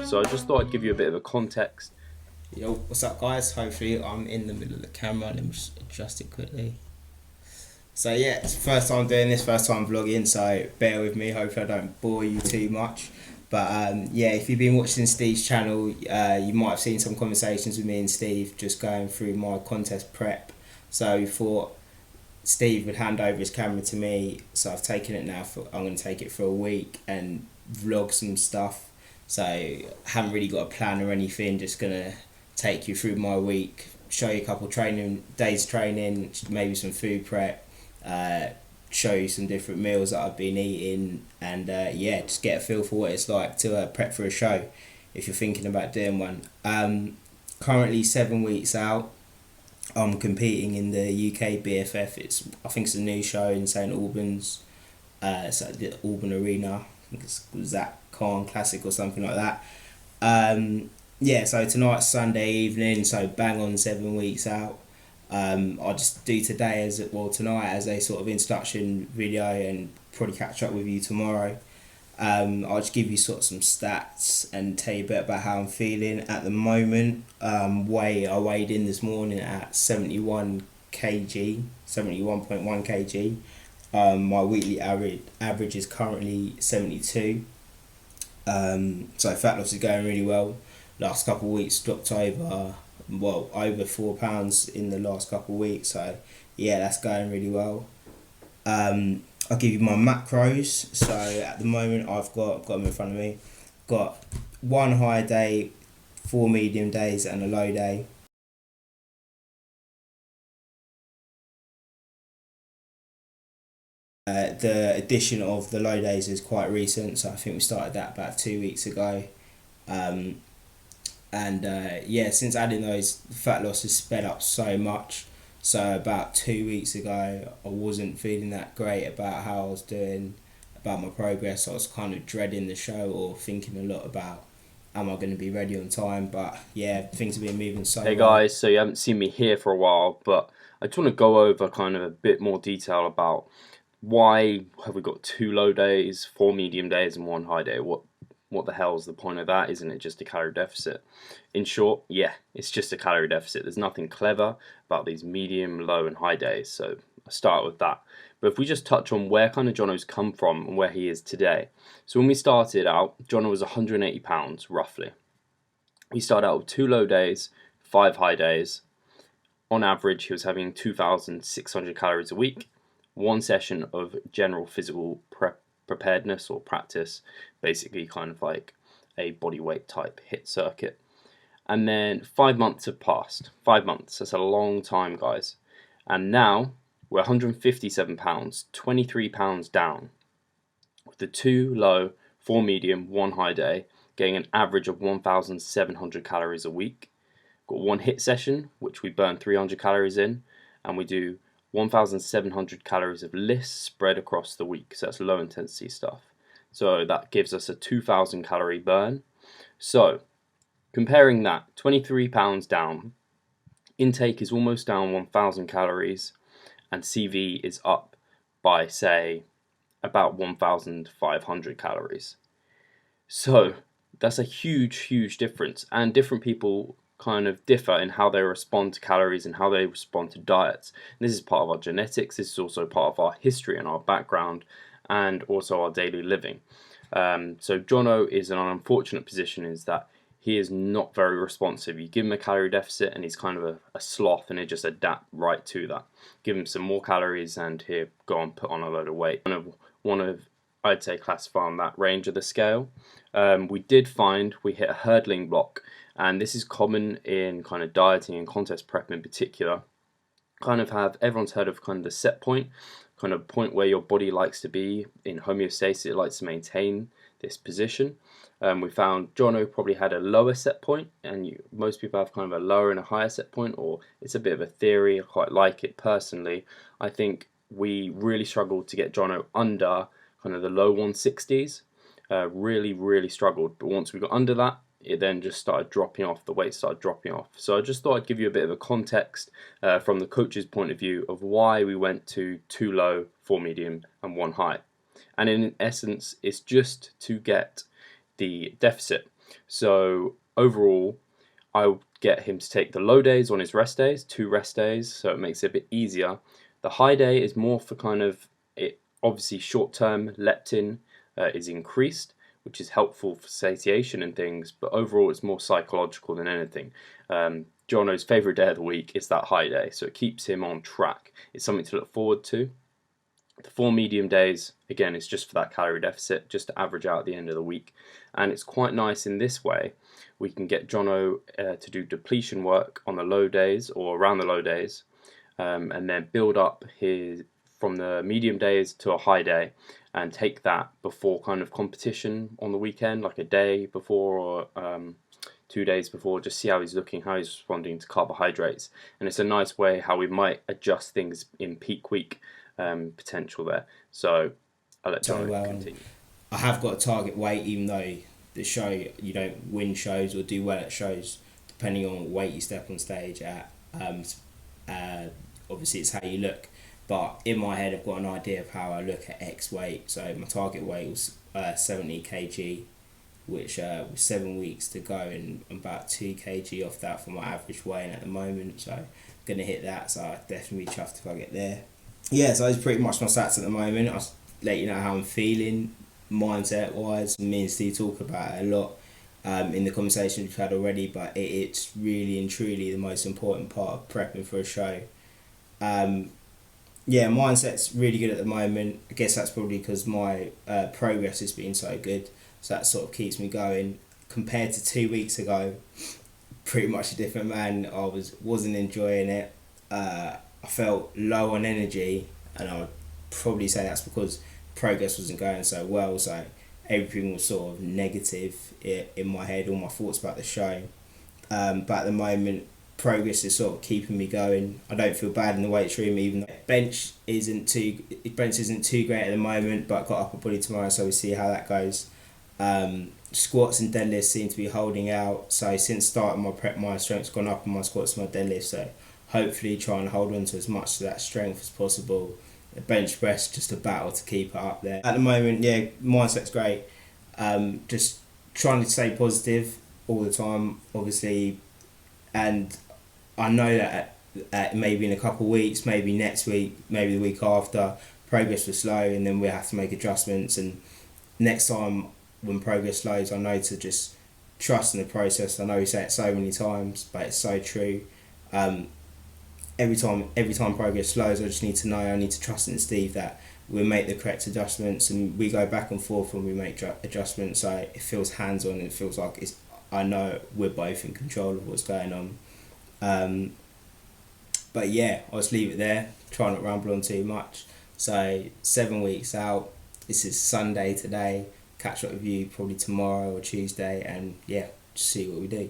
So I just thought I'd give you a bit of a context. Yo, what's up, guys? Hopefully, I'm in the middle of the camera. Let me just adjust it quickly. So yeah, it's first time doing this, first time vlogging. So bear with me. Hopefully, I don't bore you too much. But yeah, if you've been watching Steve's channel, you might have seen some conversations with me and Steve just going through my contest prep. So we thought Steve would hand over his camera to me. So I've taken it now. I'm going to take it for a week and vlog some stuff. So haven't really got a plan or anything. Just gonna take you through my week, show you a couple days training, maybe some food prep, show you some different meals that I've been eating, and yeah, just get a feel for what it's like to prep for a show if you're thinking about doing one. Currently 7 weeks out. I'm competing in the UKBFF. I think it's a new show in St Albans. It's at the Auburn Arena. I think it was that Khan Classic or something like that. Yeah, so tonight's Sunday evening, so bang on 7 weeks out. I'll just do tonight as a sort of introduction video and probably catch up with you tomorrow. I'll just give you sort of some stats and tell you a bit about how I'm feeling at the moment. I weighed in this morning at 71 kg, 71.1 kg. My weekly average is currently 72. So fat loss is going really well. Last couple of weeks dropped over 4 pounds in the last couple of weeks, so yeah, that's going really well. I'll give you my macros. So at the moment I've got them in front of me. Got one high day, 4 medium days and a low day. The addition of the low days is quite recent, so I think we started that about 2 weeks ago. Yeah, since adding those, fat loss has sped up so much. So about 2 weeks ago, I wasn't feeling that great about how I was doing, about my progress. I was kind of dreading the show or thinking a lot about, am I going to be ready on time? But yeah, things have been moving so well. Hey guys, so you haven't seen me here for a while, but I just want to go over kind of a bit more detail about why have we got 2 low days, 4 medium days and 1 high day. What the hell's the point of that? Isn't it just a calorie deficit? In short, yeah, it's just a calorie deficit. There's nothing clever about these medium, low and high days, so I start with that. But if we just touch on where kind of Jono's come from and where he is today. So when we started out, Jono was 180 pounds roughly. We started out with 2 low days, 5 high days. On average, he was having 2,600 calories a week. 1 session of general physical preparedness or practice, basically kind of like a body weight type HIIT circuit. And then 5 months have passed. 5 months, that's a long time, guys. And now we're 157 pounds, 23 pounds down, with the 2 low, 4 medium, 1 high day, getting an average of 1,700 calories a week. Got 1 HIIT session, which we burn 300 calories in, and we do 1,700 calories of lifts spread across the week. So that's low intensity stuff. So that gives us a 2,000 calorie burn. So comparing that, 23 pounds down, intake is almost down 1,000 calories, and CV is up by, say, about 1,500 calories. So that's a huge difference, and different people kind of differ in how they respond to calories and how they respond to diets. And this is part of our genetics, this is also part of our history and our background, and also our daily living. So Jono is in an unfortunate position is that he is not very responsive. You give him a calorie deficit and he's kind of a sloth, and he'll just adapt right to that. Give him some more calories and he'll go and put on a load of weight. One of I'd say classify on that range of the scale. We did find we hit a hurdling block, and this is common in kind of dieting and contest prep in particular. Everyone's heard of kind of the set point, kind of point where your body likes to be in homeostasis. It likes to maintain this position. We found Jono probably had a lower set point, and most people have kind of a lower and a higher set point, or it's a bit of a theory. I quite like it personally. I think we really struggled to get Jono under kind of the low 160s. Really struggled, but once we got under that, it then just started dropping off, the weight started dropping off. So I just thought I'd give you a bit of a context from the coach's point of view of why we went to 2 low, 4 medium and 1 high. And in essence, it's just to get the deficit. So overall, I get him to take the low days on his rest days, 2 rest days, so it makes it a bit easier. The high day is more for kind of it. Obviously, short-term leptin is increased, which is helpful for satiation and things. But overall, it's more psychological than anything. Jono's favourite day of the week is that high day, so it keeps him on track. It's something to look forward to. The 4 medium days, again, is just for that calorie deficit, just to average out at the end of the week. And it's quite nice in this way. We can get Jono to do depletion work on the low days or around the low days, and then build up his from the medium days to a high day, and take that before kind of competition on the weekend, like a day before or 2 days before, just see how he's looking, how he's responding to carbohydrates. And it's a nice way how we might adjust things in peak week potential there. So I'll let Jono continue. I have got a target weight, even though the show, you don't win shows or do well at shows, depending on what weight you step on stage at. Obviously, it's how you look. But in my head, I've got an idea of how I look at X weight. So my target weight was 70 kg, which was 7 weeks to go, and I'm about 2 kg off that for my average weight at the moment. So I'm going to hit that, so I'd definitely be chuffed if I get there. Yeah, so that's pretty much my stats at the moment. I'll let you know how I'm feeling mindset wise. Me and Steve talk about it a lot in the conversation we've had already, but it's really and truly the most important part of prepping for a show. Yeah, mindset's really good at the moment. I guess that's probably because my progress has been so good, so that sort of keeps me going. Compared to 2 weeks ago, pretty much a different man. I wasn't enjoying it. I felt low on energy, and I would probably say that's because progress wasn't going so well, so everything was sort of negative in my head, all my thoughts about the show. But at the moment, progress is sort of keeping me going. I don't feel bad in the weight room, even though bench isn't too great at the moment, but I've got upper body tomorrow, so we'll see how that goes. Squats and deadlifts seem to be holding out, so since starting my prep, my strength's gone up and my squats and my deadlifts, so hopefully try and hold on to as much of that strength as possible. The bench press, just a battle to keep it up there. At the moment, yeah, mindset's great. Just trying to stay positive all the time, obviously, and I know that maybe in a couple of weeks, maybe next week, maybe the week after, progress was slow, and then we have to make adjustments. And next time when progress slows, I know to just trust in the process. I know we say it so many times, but it's so true. Every time progress slows, I just need to know, I need to trust in Steve that we'll make the correct adjustments, and we go back and forth when we make adjustments, so it feels hands-on, and it feels like I know we're both in control of what's going on. But yeah, I'll just leave it there, try not to ramble on too much. So 7 weeks out, this is Sunday today, catch up with you probably tomorrow or Tuesday, and yeah, just see what we do.